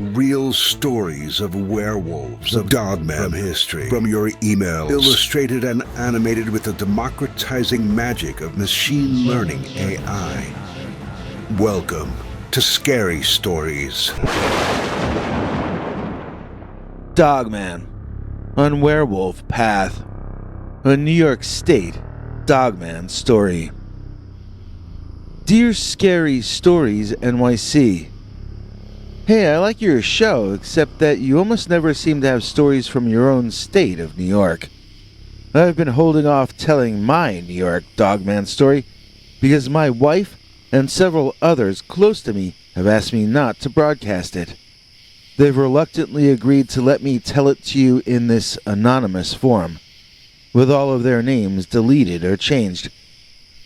Real stories of werewolves, of Dogman from history, from your emails, illustrated and animated with the democratizing magic of machine learning AI. Welcome to Scary Stories. Dogman on Werewolf Path, a New York State Dogman story. Dear Scary Stories NYC. Hey, I like your show, except that you almost never seem to have stories from your own state of New York. I've been holding off telling my New York Dogman story because my wife and several others close to me have asked me not to broadcast it. They've reluctantly agreed to let me tell it to you in this anonymous form, with all of their names deleted or changed,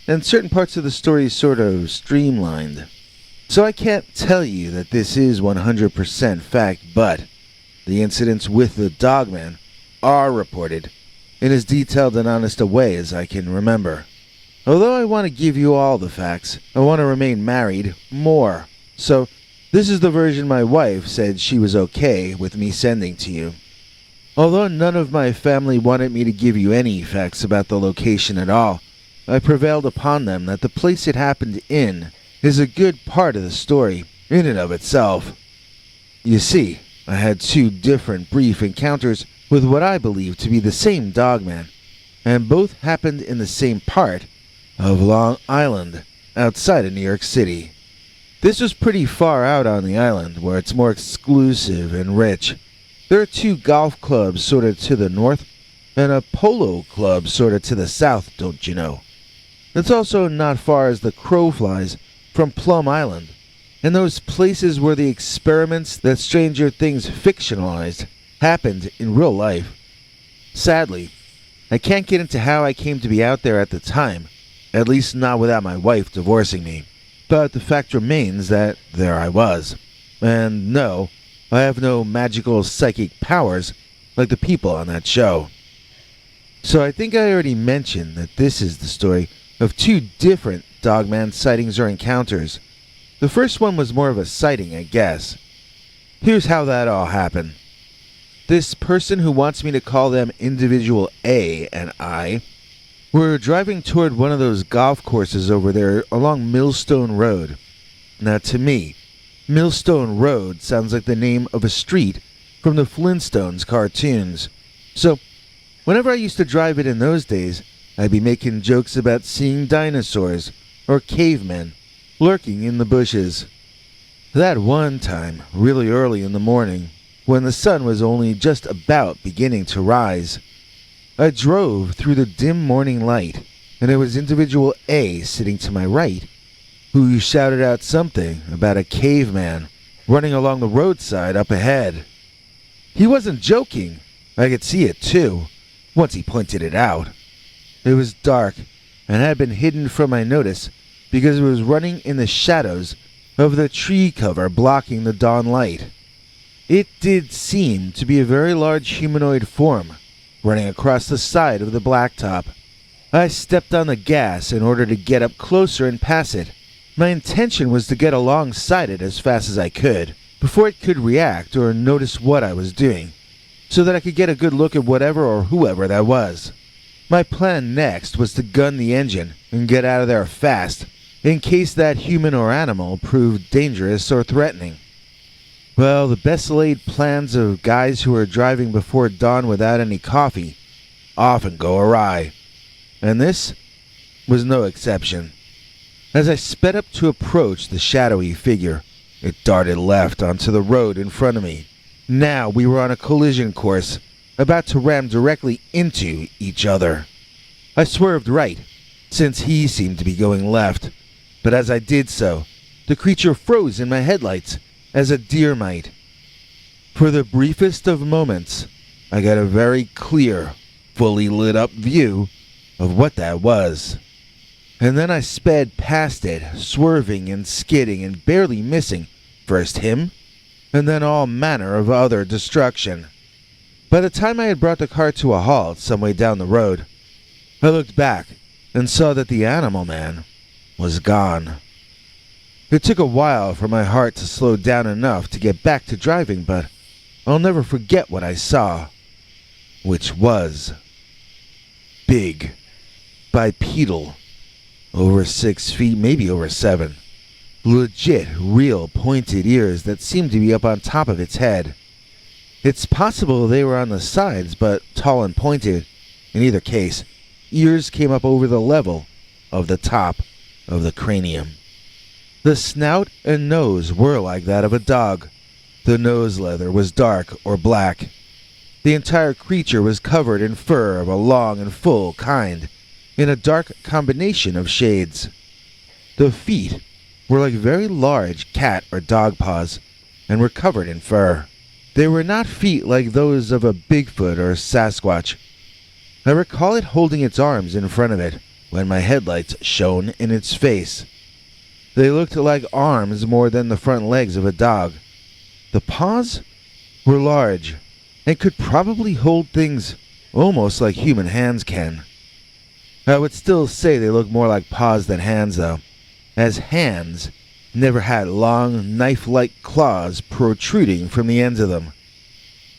and certain parts of the story sort of streamlined. So I can't tell you that this is 100% fact, but the incidents with the Dogman are reported in as detailed and honest a way as I can remember. Although I want to give you all the facts, I want to remain married more. So this is the version my wife said she was okay with me sending to you. Although none of my family wanted me to give you any facts about the location at all, I prevailed upon them that the place it happened in is a good part of the story in and of itself. You see, I had two different brief encounters with what I believe to be the same Dogman, and both happened in the same part of Long Island, outside of New York City. This was pretty far out on the island, where it's more exclusive and rich. There are two golf clubs sort of to the north, and a polo club sort of to the south, don't you know? It's also not far as the crow flies from Plum Island, and those places where the experiments that Stranger Things fictionalized happened in real life. Sadly, I can't get into how I came to be out there at the time, at least not without my wife divorcing me, but the fact remains that there I was. And no, I have no magical psychic powers like the people on that show. So I think I already mentioned that this is the story of two different Dogman sightings or encounters. The first one was more of a sighting, I guess. Here's how that all happened. This person who wants me to call them Individual A and I were driving toward one of those golf courses over there along Millstone Road. Now to me, Millstone Road sounds like the name of a street from the Flintstones cartoons. So, whenever I used to drive it in those days, I'd be making jokes about seeing dinosaurs or cavemen lurking in the bushes. That one time, really early in the morning, when the sun was only just about beginning to rise, I drove through the dim morning light, and it was Individual A sitting to my right, who shouted out something about a caveman running along the roadside up ahead. He wasn't joking. I could see it too, once he pointed it out. It was dark, and had been hidden from my notice because it was running in the shadows of the tree cover blocking the dawn light. It did seem to be a very large humanoid form, running across the side of the blacktop. I stepped on the gas in order to get up closer and pass it. My intention was to get alongside it as fast as I could, before it could react or notice what I was doing, so that I could get a good look at whatever or whoever that was. My plan next was to gun the engine and get out of there fast, in case that human or animal proved dangerous or threatening. Well, the best laid plans of guys who are driving before dawn without any coffee often go awry, and this was no exception. As I sped up to approach the shadowy figure, it darted left onto the road in front of me. Now we were on a collision course, about to ram directly into each other. I swerved right, since he seemed to be going left, but as I did so, the creature froze in my headlights as a deer might. For the briefest of moments, I got a very clear, fully lit up view of what that was. And then I sped past it, swerving and skidding and barely missing first him, and then all manner of other destruction. By the time I had brought the car to a halt some way down the road, I looked back and saw that the animal man was gone. It took a while for my heart to slow down enough to get back to driving, but I'll never forget what I saw, which was big, bipedal, over 6 feet, maybe over 7. Legit, real pointed ears that seemed to be up on top of its head. It's possible they were on the sides, but tall and pointed. In either case, ears came up over the level of the top of the cranium. The snout and nose were like that of a dog. The nose leather was dark or black. The entire creature was covered in fur of a long and full kind, in a dark combination of shades. The feet were like very large cat or dog paws, and were covered in fur. They were not feet like those of a Bigfoot or Sasquatch. I recall it holding its arms in front of it when my headlights shone in its face. They looked like arms more than the front legs of a dog. The paws were large and could probably hold things almost like human hands can. I would still say they look more like paws than hands, though, as hands never had long, knife-like claws protruding from the ends of them.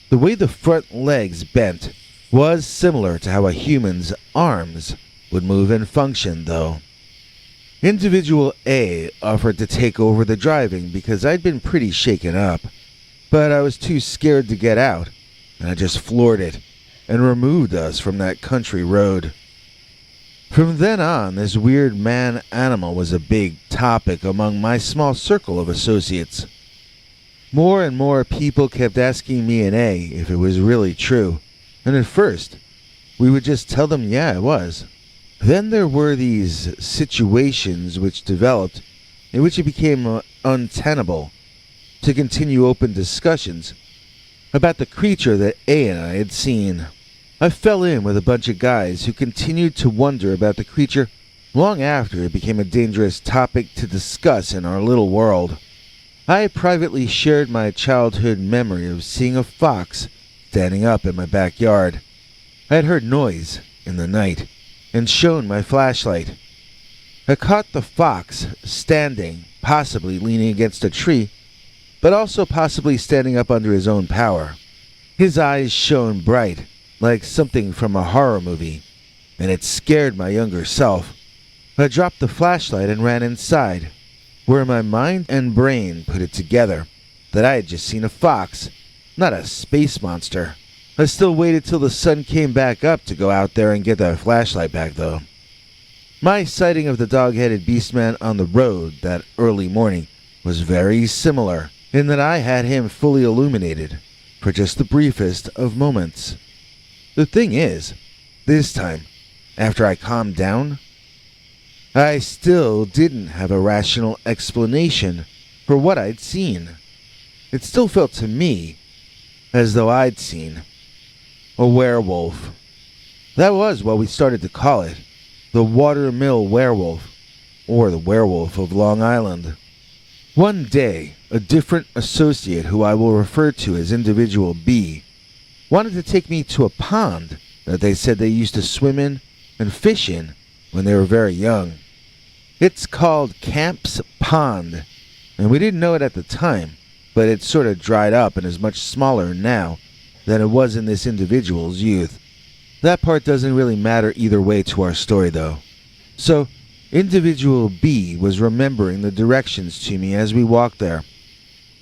The way the front legs bent was similar to how a human's arms would move and function, though. Individual A offered to take over the driving because I'd been pretty shaken up, but I was too scared to get out, and I just floored it and removed us from that country road. From then on, this weird man-animal was a big topic among my small circle of associates. More and more people kept asking me and A if it was really true, and at first, we would just tell them yeah, it was. Then there were these situations which developed in which it became untenable to continue open discussions about the creature that A and I had seen. I fell in with a bunch of guys who continued to wonder about the creature long after it became a dangerous topic to discuss in our little world. I privately shared my childhood memory of seeing a fox standing up in my backyard. I had heard noise in the night and shone my flashlight. I caught the fox standing, possibly leaning against a tree, but also possibly standing up under his own power. His eyes shone bright, like something from a horror movie, and it scared my younger self. I dropped the flashlight and ran inside, where my mind and brain put it together that I had just seen a fox, not a space monster. I still waited till the sun came back up to go out there and get that flashlight back, though. My sighting of the dog-headed beastman on the road that early morning was very similar, in that I had him fully illuminated for just the briefest of moments. The thing is, this time, after I calmed down, I still didn't have a rational explanation for what I'd seen. It still felt to me as though I'd seen a werewolf. That was what we started to call it, the Watermill Werewolf, or the Werewolf of Long Island. One day, a different associate who I will refer to as Individual B wanted to take me to a pond that they said they used to swim in and fish in when they were very young. It's called Camp's Pond, and we didn't know it at the time, but it's sort of dried up and is much smaller now than it was in this individual's youth. That part doesn't really matter either way to our story, though. So, Individual B was remembering the directions to me as we walked there.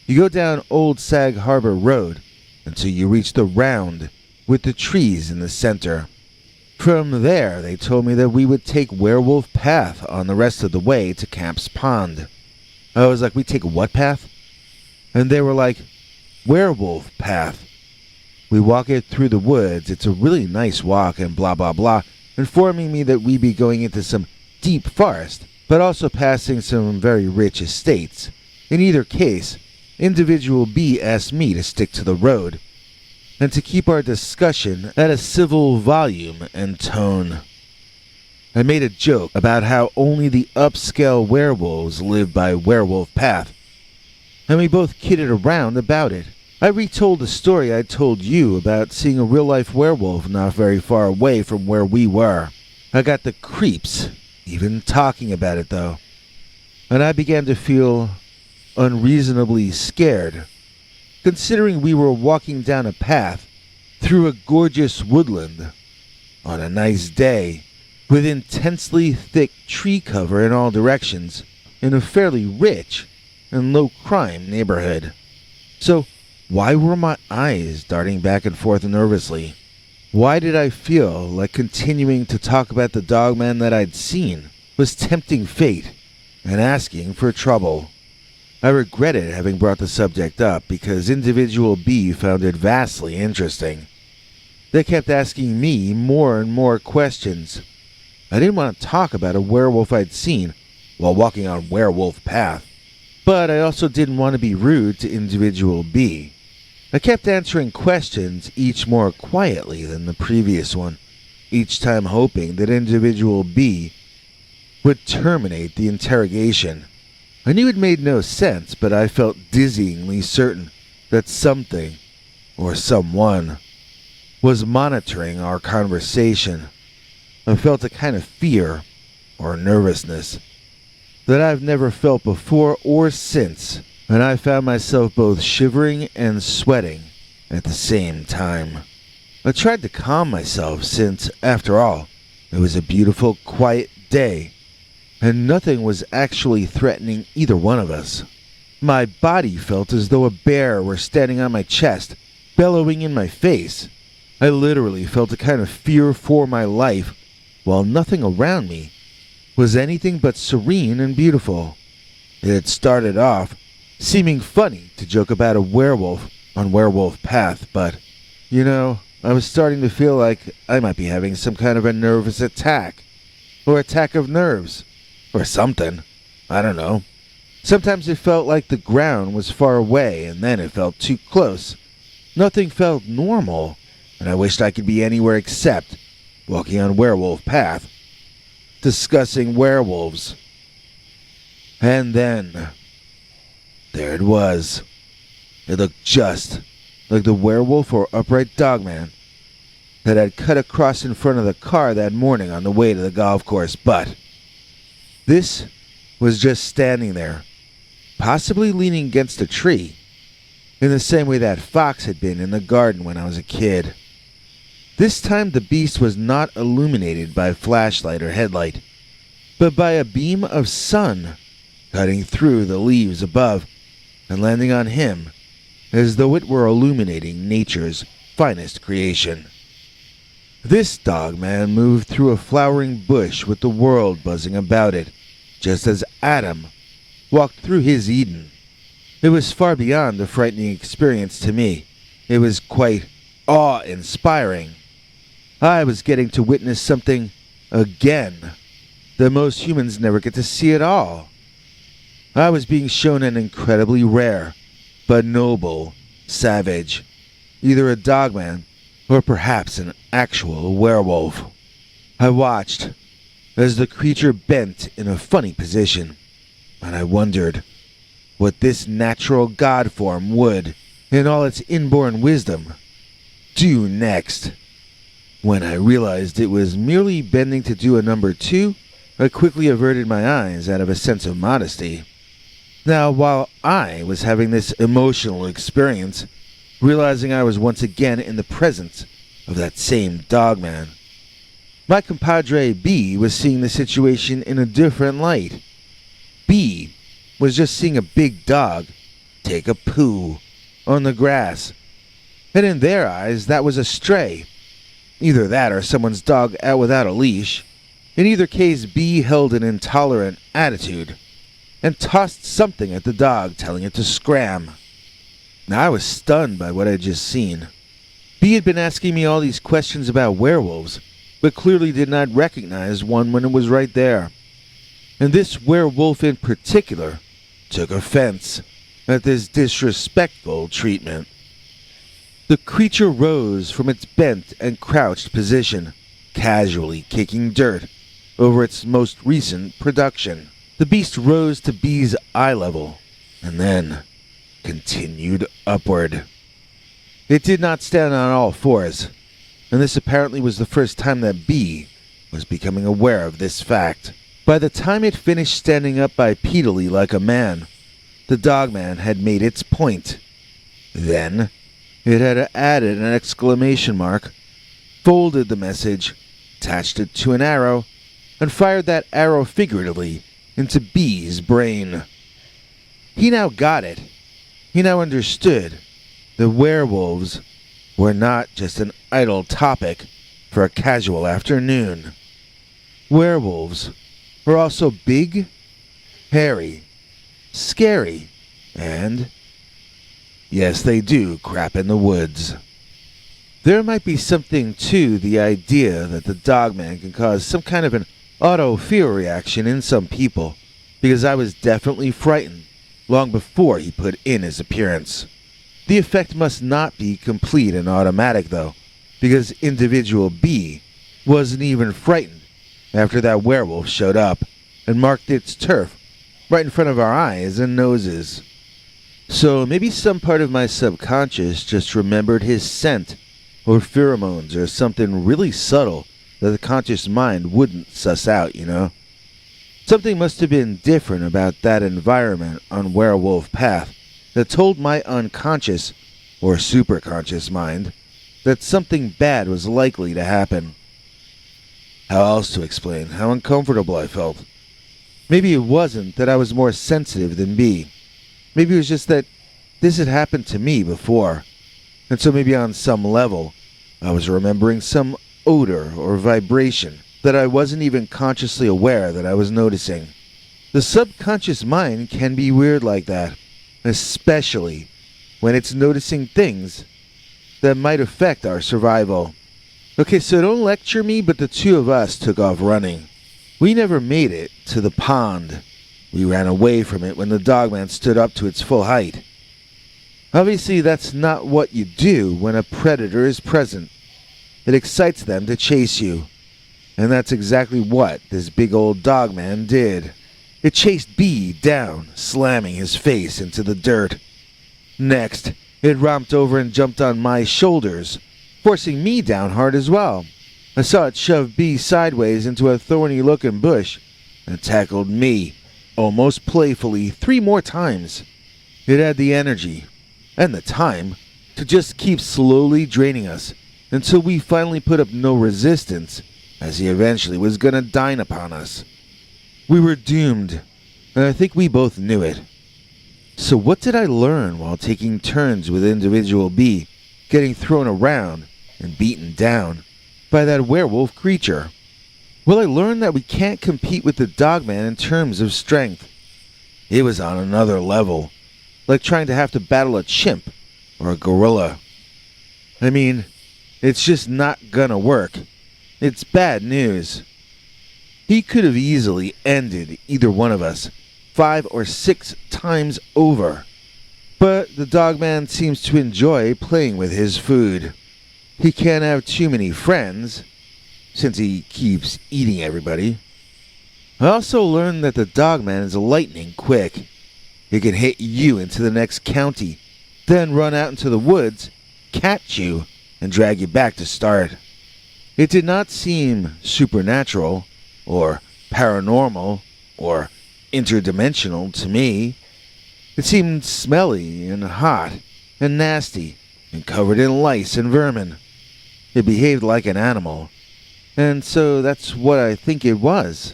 You go down Old Sag Harbor Road until you reach the round with the trees in the center. From there, they told me that we would take Werewolf Path on the rest of the way to Camp's Pond. I was like, we take what path? And they were like, Werewolf Path. We walk it through the woods. It's a really nice walk and blah, blah, blah, informing me that we'd be going into some deep forest, but also passing some very rich estates. In either case, Individual B asked me to stick to the road and to keep our discussion at a civil volume and tone. I made a joke about how only the upscale werewolves live by Werewolf Path, and we both kidded around about it. I retold the story I told you about seeing a real-life werewolf not very far away from where we were. I got the creeps even talking about it, though. and I began to feel unreasonably scared, considering we were walking down a path through a gorgeous woodland on a nice day with intensely thick tree cover in all directions in a fairly rich and low-crime neighborhood. So why were my eyes darting back and forth nervously? Why did I feel like continuing to talk about the dogman that I'd seen was tempting fate and asking for trouble? I regretted having brought the subject up because individual B found it vastly interesting. They kept asking me more and more questions. I didn't want to talk about a werewolf I'd seen while walking on Werewolf Path, but I also didn't want to be rude to individual B. I kept answering questions, each more quietly than the previous one, each time hoping that individual B would terminate the interrogation. I knew it made no sense, but I felt dizzyingly certain that something, or someone, was monitoring our conversation. I felt a kind of fear, or nervousness, that I've never felt before or since, and I found myself both shivering and sweating at the same time. I tried to calm myself since, after all, it was a beautiful, quiet day, and nothing was actually threatening either one of us. My body felt as though a bear were standing on my chest, bellowing in my face. I literally felt a kind of fear for my life, while nothing around me was anything but serene and beautiful. It had started off seeming funny to joke about a werewolf on Werewolf Path, but, I was starting to feel like I might be having some kind of a nervous attack, or attack of nerves, or something. I don't know. Sometimes it felt like the ground was far away, and then it felt too close. Nothing felt normal, and I wished I could be anywhere except walking on Werewolf Path, discussing werewolves. And then, there it was. It looked just like the werewolf or upright dogman that had cut across in front of the car that morning on the way to the golf course, but this was just standing there, possibly leaning against a tree, in the same way that fox had been in the garden when I was a kid. This time the beast was not illuminated by flashlight or headlight, but by a beam of sun cutting through the leaves above and landing on him as though it were illuminating nature's finest creation. This dogman moved through a flowering bush with the world buzzing about it, just as Adam walked through his Eden. It was far beyond a frightening experience to me. It was quite awe-inspiring. I was getting to witness something again that most humans never get to see at all. I was being shown an incredibly rare, but noble, savage, either a dogman or perhaps an actual werewolf. I watched as the creature bent in a funny position, and I wondered what this natural god form would, in all its inborn wisdom, do next. When I realized it was merely bending to do a number 2, I quickly averted my eyes out of a sense of modesty. Now, while I was having this emotional experience, realizing I was once again in the presence of that same dogman, my compadre B was seeing the situation in a different light. B was just seeing a big dog take a poo on the grass, and in their eyes that was a stray. Either that or someone's dog out without a leash. In either case, B held an intolerant attitude and tossed something at the dog, telling it to scram. Now, I was stunned by what I had just seen. B had been asking me all these questions about werewolves, but clearly did not recognize one when it was right there. And this werewolf in particular took offense at this disrespectful treatment. The creature rose from its bent and crouched position, casually kicking dirt over its most recent production. The beast rose to B's eye level, and then continued upward. It did not stand on all fours, and this apparently was the first time that B was becoming aware of this fact. By the time it finished standing up bipedally like a man, the Dogman had made its point. Then, it had added an exclamation mark, folded the message, attached it to an arrow, and fired that arrow figuratively into B's brain. He now got it. He now understood the werewolves were not just an idle topic for a casual afternoon. Werewolves were also big, hairy, scary, and, yes, they do crap in the woods. There might be something to the idea that the Dogman can cause some kind of an auto-fear reaction in some people, because I was definitely frightened long before he put in his appearance. The effect must not be complete and automatic, though, because individual B wasn't even frightened after that werewolf showed up and marked its turf right in front of our eyes and noses. So maybe some part of my subconscious just remembered his scent, or pheromones, or something really subtle that the conscious mind wouldn't suss out, you know? Something must have been different about that environment on Werewolf Path that told my unconscious, or superconscious mind, that something bad was likely to happen. How else to explain how uncomfortable I felt? Maybe it wasn't that I was more sensitive than B. Maybe it was just that this had happened to me before, and so maybe on some level, I was remembering some odor or vibration that I wasn't even consciously aware that I was noticing. The subconscious mind can be weird like that, especially when it's noticing things that might affect our survival. Okay, so don't lecture me, but the two of us took off running. We never made it to the pond. We ran away from it when the Dogman stood up to its full height. Obviously, that's not what you do when a predator is present. It excites them to chase you. And that's exactly what this big old Dogman did. It chased B down, slamming his face into the dirt. Next, it romped over and jumped on my shoulders, forcing me down hard as well. I saw it shove B sideways into a thorny-looking bush and tackled me, almost playfully, 3 more times. It had the energy, and the time, to just keep slowly draining us until we finally put up no resistance, as he eventually was gonna dine upon us. We were doomed, and I think we both knew it. So what did I learn while taking turns with individual B, getting thrown around and beaten down by that werewolf creature? Well, I learned that we can't compete with the Dogman in terms of strength. It was on another level, like trying to have to battle a chimp or a gorilla. I mean, it's just not gonna work. It's bad news. He could have easily ended either one of us 5 or 6 times over. But the Dogman seems to enjoy playing with his food. He can't have too many friends, since he keeps eating everybody. I also learned that the Dogman is lightning quick. He can hit you into the next county, then run out into the woods, catch you, and drag you back to start. It did not seem supernatural, or paranormal, or interdimensional to me. It seemed smelly and hot and nasty and covered in lice and vermin. It behaved like an animal, and so that's what I think it was.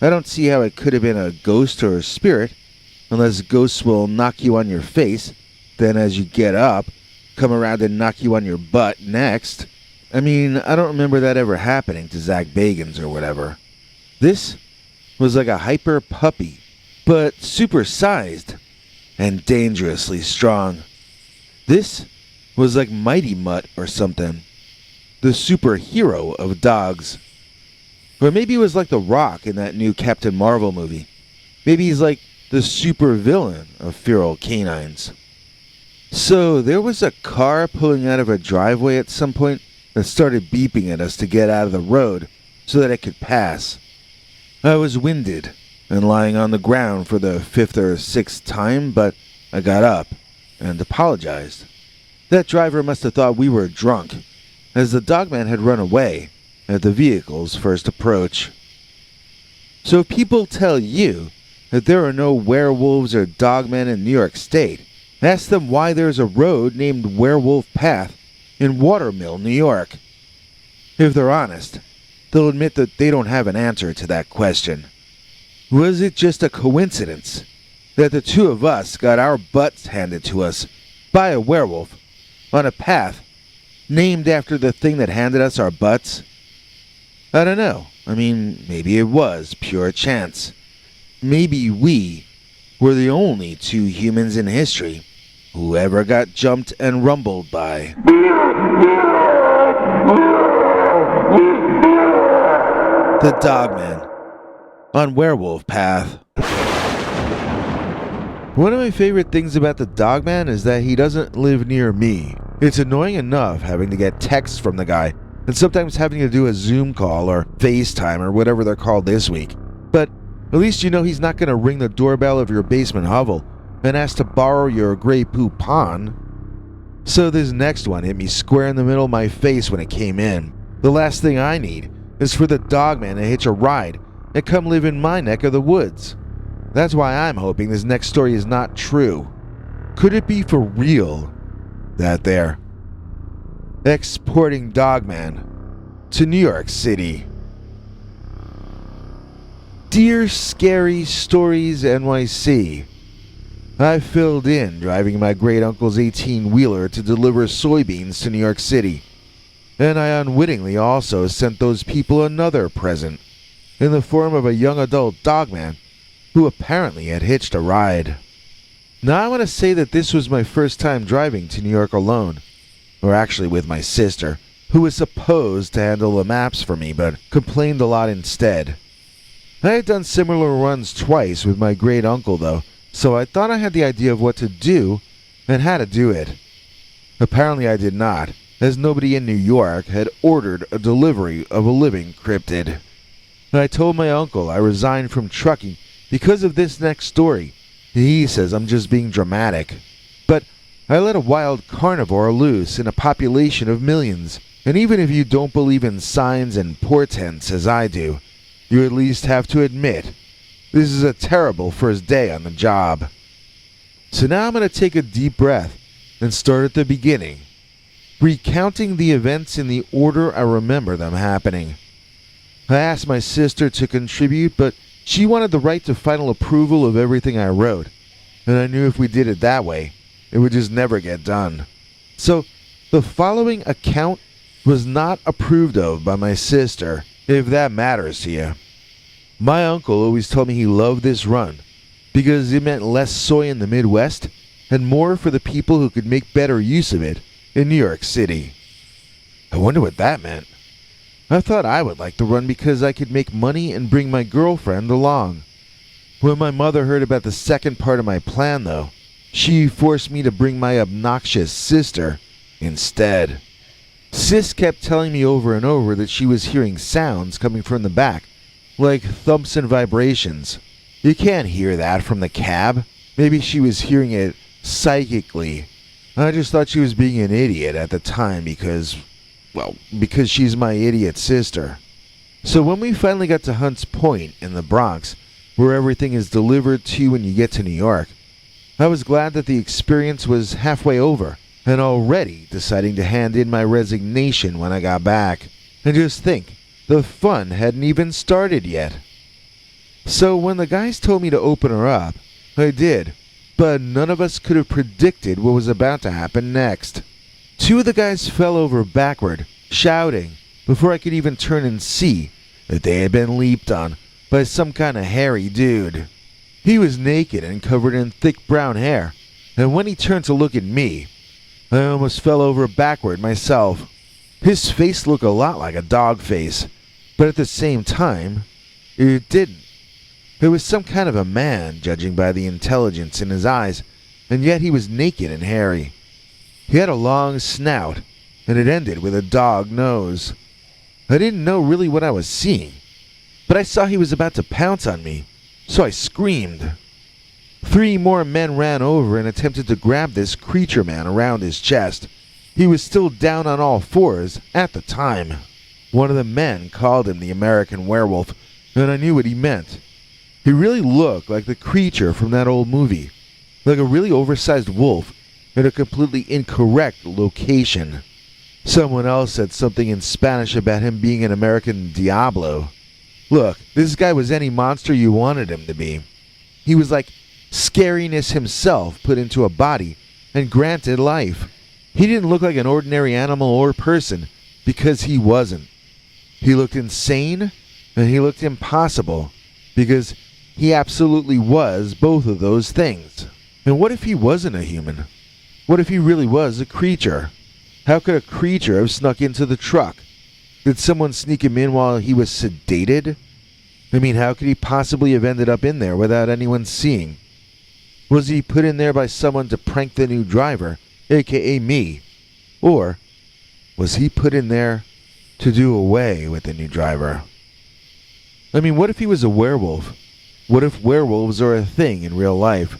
I don't see how it could have been a ghost or a spirit, unless ghosts will knock you on your face, then as you get up, come around and knock you on your butt next. I mean, I don't remember that ever happening to Zach Bagans or whatever. This was like a hyper puppy, but supersized and dangerously strong. This was like Mighty Mutt or something, the superhero of dogs. Or maybe it was like The Rock in that new Captain Marvel movie. Maybe he's like the super villain of feral canines. So there was a car pulling out of a driveway at some point that started beeping at us to get out of the road so that it could pass. I was winded and lying on the ground for the 5th or 6th time, but I got up and apologized. That driver must have thought we were drunk, as the Dogman had run away at the vehicle's first approach. So if people tell you that there are no werewolves or dogmen in New York State, ask them why there's a road named Werewolf Path in Watermill, New York. If they're honest, they'll admit that they don't have an answer to that question. Was it just a coincidence that the two of us got our butts handed to us by a werewolf on a path named after the thing that handed us our butts? I don't know. I mean, maybe it was pure chance. Maybe we were the only two humans in history who ever got jumped and rumbled by. The Dogman on Werewolf Path. One of my favorite things about the Dogman is that he doesn't live near me. It's annoying enough having to get texts from the guy, and sometimes having to do a Zoom call or FaceTime or whatever they're called this week. But at least you know he's not going to ring the doorbell of your basement hovel and ask to borrow your Grey Poupon. So this next one hit me square in the middle of my face when it came in. The last thing I need is for the Dogman to hitch a ride and come live in my neck of the woods. That's why I'm hoping this next story is not true. Could it be for real that they're exporting Dogman to New York City? Dear Scary Stories NYC, I filled in driving my great uncle's 18-wheeler to deliver soybeans to New York City, and I unwittingly also sent those people another present in the form of a young adult Dogman who apparently had hitched a ride. Now I want to say that this was my first time driving to New York alone, or actually with my sister, who was supposed to handle the maps for me but complained a lot instead. I had done similar runs twice with my great uncle though, so I thought I had the idea of what to do and how to do it. Apparently I did not, as nobody in New York had ordered a delivery of a living cryptid. I told my uncle I resigned from trucking because of this next story. He says I'm just being dramatic. But I let a wild carnivore loose in a population of millions, and even if you don't believe in signs and portents as I do, you at least have to admit this is a terrible first day on the job. So now I'm going to take a deep breath and start at the beginning, recounting the events in the order I remember them happening. I asked my sister to contribute, but she wanted the right to final approval of everything I wrote, and I knew if we did it that way, it would just never get done. So, the following account was not approved of by my sister, if that matters to you. My uncle always told me he loved this run, because it meant less soy in the Midwest, and more for the people who could make better use of it in New York City. I wonder what that meant. I thought I would like the run because I could make money and bring my girlfriend along. When my mother heard about the second part of my plan, though, she forced me to bring my obnoxious sister instead. Sis kept telling me over and over that she was hearing sounds coming from the back, like thumps and vibrations. You can't hear that from the cab. Maybe she was hearing it psychically. I just thought she was being an idiot at the time because she's my idiot sister. So when we finally got to Hunts Point in the Bronx, where everything is delivered to you when you get to New York, I was glad that the experience was halfway over, and already deciding to hand in my resignation when I got back. And just think, the fun hadn't even started yet. So when the guys told me to open her up, I did, but none of us could have predicted what was about to happen next. Two of the guys fell over backward, shouting, before I could even turn and see that they had been leaped on by some kind of hairy dude. He was naked and covered in thick brown hair, and when he turned to look at me, I almost fell over backward myself. His face looked a lot like a dog face, but at the same time, it didn't. It was some kind of a man, judging by the intelligence in his eyes, and yet he was naked and hairy. He had a long snout, and it ended with a dog nose. I didn't know really what I was seeing, but I saw he was about to pounce on me, so I screamed. 3 more men ran over and attempted to grab this creature man around his chest. He was still down on all fours at the time. One of the men called him the American Werewolf, and I knew what he meant. He really looked like the creature from that old movie, like a really oversized wolf in a completely incorrect location. Someone else said something in Spanish about him being an American Diablo. Look, this guy was any monster you wanted him to be. He was like scariness himself put into a body and granted life. He didn't look like an ordinary animal or person because he wasn't. He looked insane and he looked impossible because he absolutely was both of those things. And what if he wasn't a human? What if he really was a creature? How could a creature have snuck into the truck? Did someone sneak him in while he was sedated? I mean, how could he possibly have ended up in there without anyone seeing? Was he put in there by someone to prank the new driver, aka me? Or was he put in there to do away with the new driver? I mean, what if he was a werewolf? What if werewolves are a thing in real life?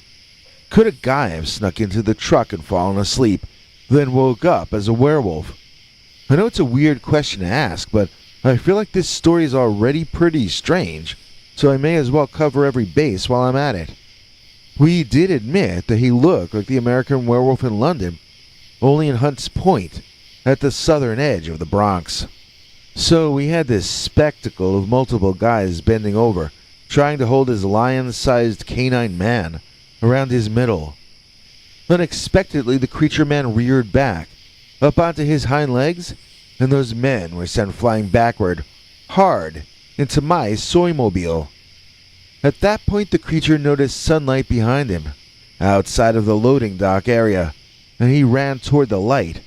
Could a guy have snuck into the truck and fallen asleep, then woke up as a werewolf? I know it's a weird question to ask, but I feel like this story is already pretty strange, so I may as well cover every base while I'm at it. We did admit that he looked like the American Werewolf in London, only in Hunts Point, at the southern edge of the Bronx. So we had this spectacle of multiple guys bending over, trying to hold his lion-sized canine man around his middle. Unexpectedly, the creature man reared back, up onto his hind legs, and those men were sent flying backward, hard, into my soymobile. At that point, the creature noticed sunlight behind him, outside of the loading dock area, and he ran toward the light,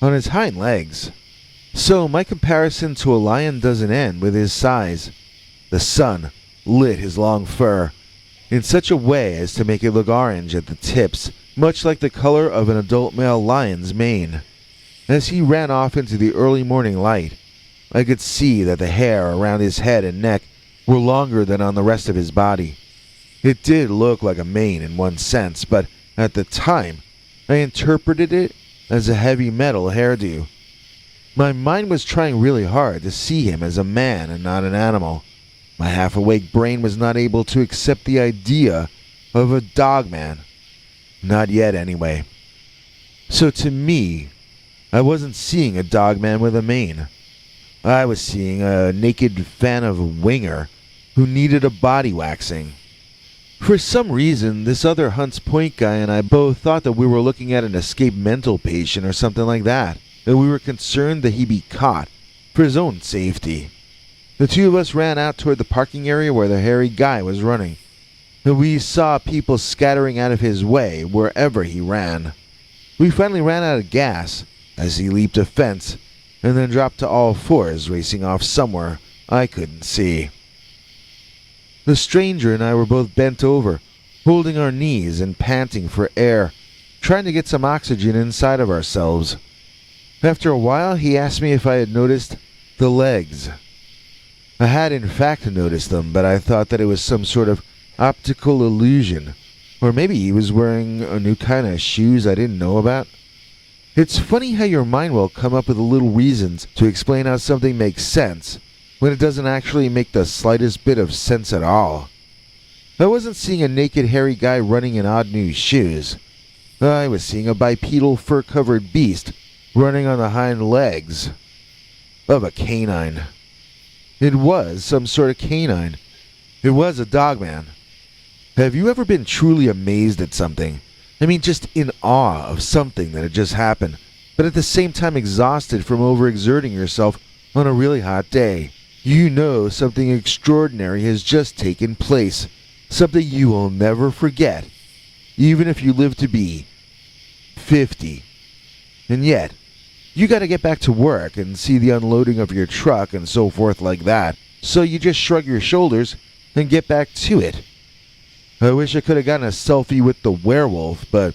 on his hind legs. So my comparison to a lion doesn't end with his size. The sun lit his long fur, in such a way as to make it look orange at the tips, much like the color of an adult male lion's mane. As he ran off into the early morning light, I could see that the hair around his head and neck were longer than on the rest of his body. It did look like a mane in one sense, but at the time, I interpreted it as a heavy metal hairdo. My mind was trying really hard to see him as a man and not an animal. My half-awake brain was not able to accept the idea of a dogman. Not yet, anyway. So to me, I wasn't seeing a dogman with a mane. I was seeing a naked fan of winger who needed a body waxing. For some reason, this other Hunts Point guy and I both thought that we were looking at an escaped mental patient or something like that, and we were concerned that he be caught for his own safety. The two of us ran out toward the parking area where the hairy guy was running, and we saw people scattering out of his way wherever he ran. We finally ran out of gas as he leaped a fence and then dropped to all fours, racing off somewhere I couldn't see. The stranger and I were both bent over, holding our knees and panting for air, trying to get some oxygen inside of ourselves. After a while, he asked me if I had noticed the legs. I had in fact noticed them, but I thought that it was some sort of optical illusion, or maybe he was wearing a new kind of shoes I didn't know about. It's funny how your mind will come up with little reasons to explain how something makes sense, when it doesn't actually make the slightest bit of sense at all. I wasn't seeing a naked hairy guy running in odd new shoes. I was seeing a bipedal fur-covered beast running on the hind legs of a canine. It was some sort of canine. It was a dogman. Have you ever been truly amazed at something? I mean, just in awe of something that had just happened, but at the same time exhausted from overexerting yourself on a really hot day. You know something extraordinary has just taken place, something you will never forget, even if you live to be 50. And yet, you gotta get back to work and see the unloading of your truck and so forth like that, so you just shrug your shoulders and get back to it. I wish I could have gotten a selfie with the werewolf, but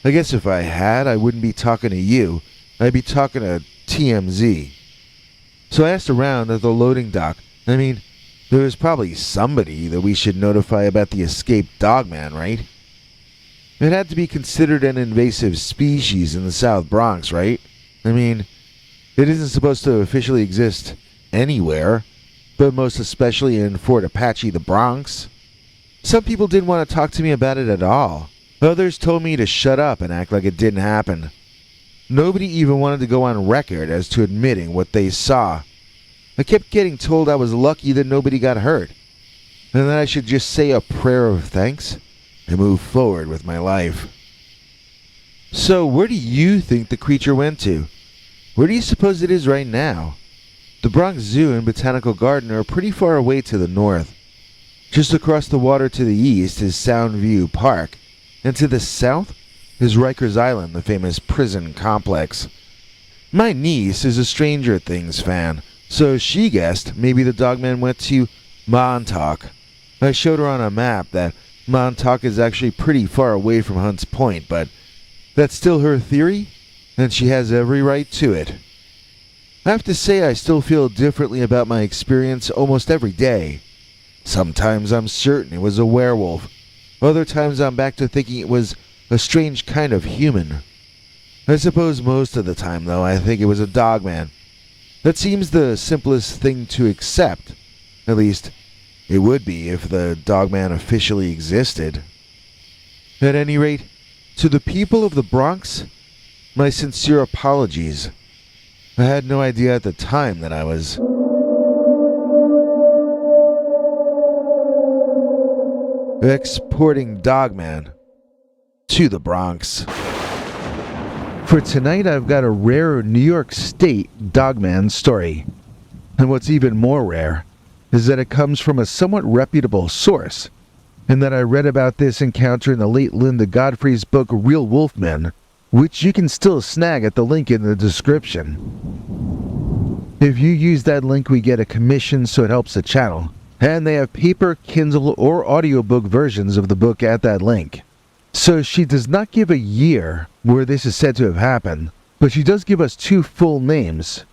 I guess if I had, I wouldn't be talking to you. I'd be talking to TMZ. So I asked around at the loading dock. I mean, there was probably somebody that we should notify about the escaped dogman, right? It had to be considered an invasive species in the South Bronx, right? I mean, it isn't supposed to officially exist anywhere. but most especially in Fort Apache, the Bronx. Some people didn't want to talk to me about it at all. Others told me to shut up and act like it didn't happen. Nobody even wanted to go on record as to admitting what they saw. I kept getting told I was lucky that nobody got hurt, and that I should just say a prayer of thanks and move forward with my life. So where do you think the creature went to? Where do you suppose it is right now? The Bronx Zoo and Botanical Garden are pretty far away to the north. Just across the water to the east is Soundview Park, and to the south is Rikers Island, the famous prison complex. My niece is a Stranger Things fan, so she guessed maybe the Dogman went to Montauk. I showed her on a map that Montauk is actually pretty far away from Hunts Point, but that's still her theory, and she has every right to it. I have to say I still feel differently about my experience almost every day. Sometimes I'm certain it was a werewolf. Other times I'm back to thinking it was a strange kind of human. I suppose most of the time, though, I think it was a Dogman. That seems the simplest thing to accept. At least, it would be if the Dogman officially existed. At any rate, to the people of the Bronx, my sincere apologies. I had no idea at the time that I was exporting Dogman to the Bronx. For tonight, I've got a rare New York State Dogman story. And what's even more rare is that it comes from a somewhat reputable source, and that I read about this encounter in the late Linda Godfrey's book Real Wolfmen, which you can still snag at the link in the description. If you use that link, we get a commission, so it helps the channel. And they have paper, Kindle, or audiobook versions of the book at that link. So she does not give a year where this is said to have happened, but she does give us two full names,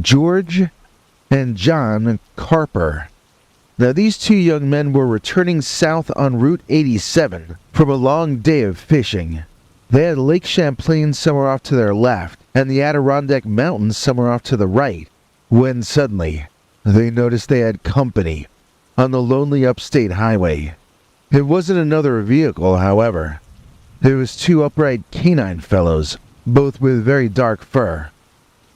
George and John Carper. Now, these two young men were returning south on Route 87 from a long day of fishing. They had Lake Champlain somewhere off to their left, and the Adirondack Mountains somewhere off to the right, when suddenly they noticed they had company on the lonely Upstate highway. It wasn't another vehicle, however. It was two upright canine fellows, both with very dark fur.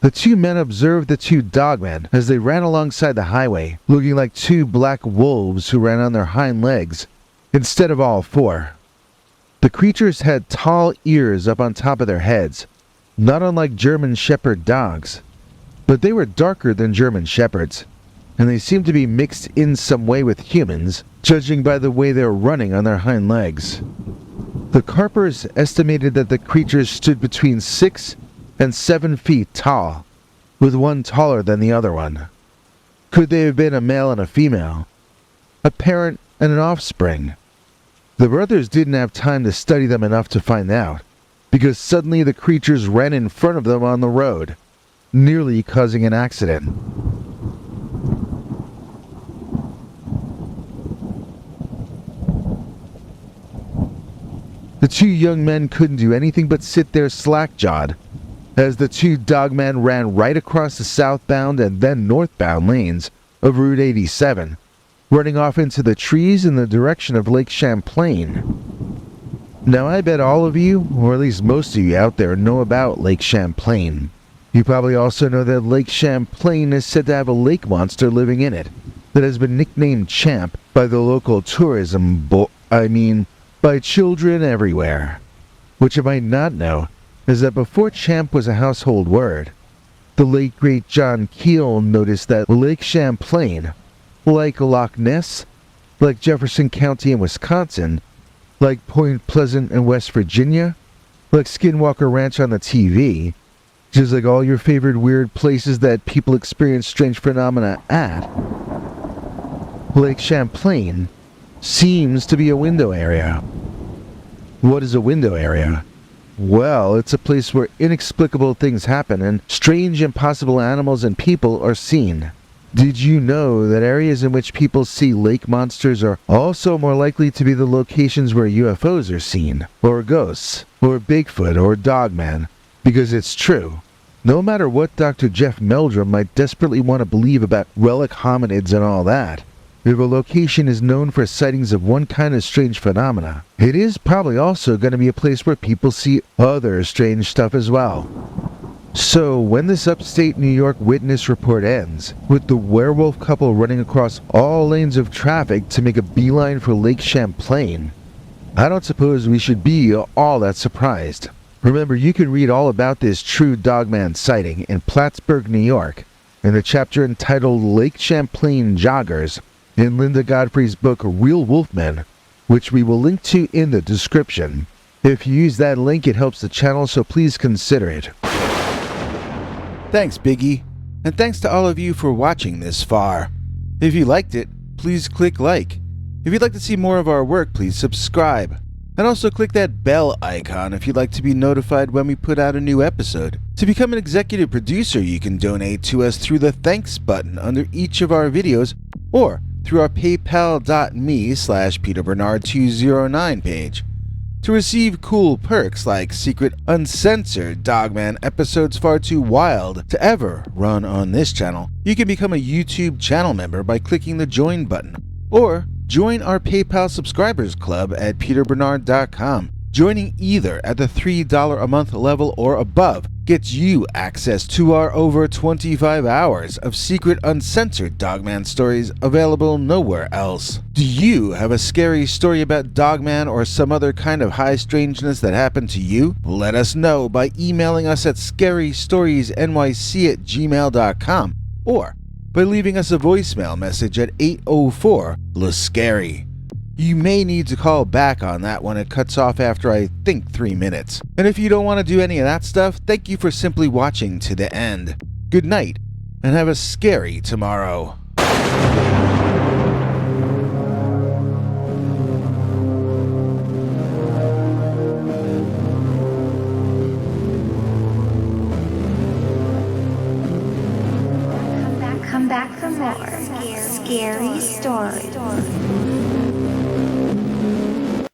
The two men observed the two Dogmen as they ran alongside the highway, looking like two black wolves who ran on their hind legs instead of all four. The creatures had tall ears up on top of their heads, not unlike German Shepherd dogs, but they were darker than German Shepherds, and they seemed to be mixed in some way with humans, judging by the way they were running on their hind legs. The Carpers estimated that the creatures stood between 6 and 7 feet tall, with one taller than the other one. Could they have been a male and a female? A parent and an offspring? The brothers didn't have time to study them enough to find out, because suddenly the creatures ran in front of them on the road, nearly causing an accident. The two young men couldn't do anything but sit there slack-jawed as the two Dogmen ran right across the southbound and then northbound lanes of Route 87, running off into the trees in the direction of Lake Champlain. Now, I bet all of you, or at least most of you out there, know about Lake Champlain. You probably also know that Lake Champlain is said to have a lake monster living in it that has been nicknamed Champ by the local tourism by children everywhere. What you might not know is that before Champ was a household word, the late great John Keel noticed that Lake Champlain, like Loch Ness, like Jefferson County in Wisconsin, like Point Pleasant in West Virginia, like Skinwalker Ranch on the TV, just like all your favorite weird places that people experience strange phenomena at, Lake Champlain seems to be a window area. What is a window area? Well, it's a place where inexplicable things happen and strange, impossible animals and people are seen. Did you know that areas in which people see lake monsters are also more likely to be the locations where UFOs are seen, or ghosts, or Bigfoot, or Dogman? Because it's true. No matter what Dr. Jeff Meldrum might desperately want to believe about relic hominids and all that, if a location is known for sightings of one kind of strange phenomena, it is probably also going to be a place where people see other strange stuff as well. So, when this upstate New York witness report ends, with the werewolf couple running across all lanes of traffic to make a beeline for Lake Champlain, I don't suppose we should be all that surprised. Remember, you can read all about this true Dogman sighting in Plattsburgh, New York, in the chapter entitled Lake Champlain Joggers, in Linda Godfrey's book Real Wolfmen, which we will link to in the description. If you use that link, it helps the channel, so please consider it. Thanks, Biggie, and thanks to all of you for watching this far. If you liked it, please click like. If you'd like to see more of our work, please subscribe. And also click that bell icon if you'd like to be notified when we put out a new episode. To become an executive producer, you can donate to us through the thanks button under each of our videos, or through our paypal.me/PeterBernard209 page. To receive cool perks like secret uncensored Dogman episodes far too wild to ever run on this channel, you can become a YouTube channel member by clicking the join button, or join our PayPal subscribers club at peterbernard.com. Joining either at the $3 a month level or above gets you access to our over 25 hours of secret uncensored Dogman stories available nowhere else. Do you have a scary story about Dogman or some other kind of high strangeness that happened to you? Let us know by emailing us at scarystoriesnyc@gmail.com or by leaving us a voicemail message at 804-LA-SCARY. You may need to call back on that one. It cuts off after, I think, 3 minutes. And if you don't want to do any of that stuff, thank you for simply watching to the end. Good night, and have a scary tomorrow. Come back for more scary stories.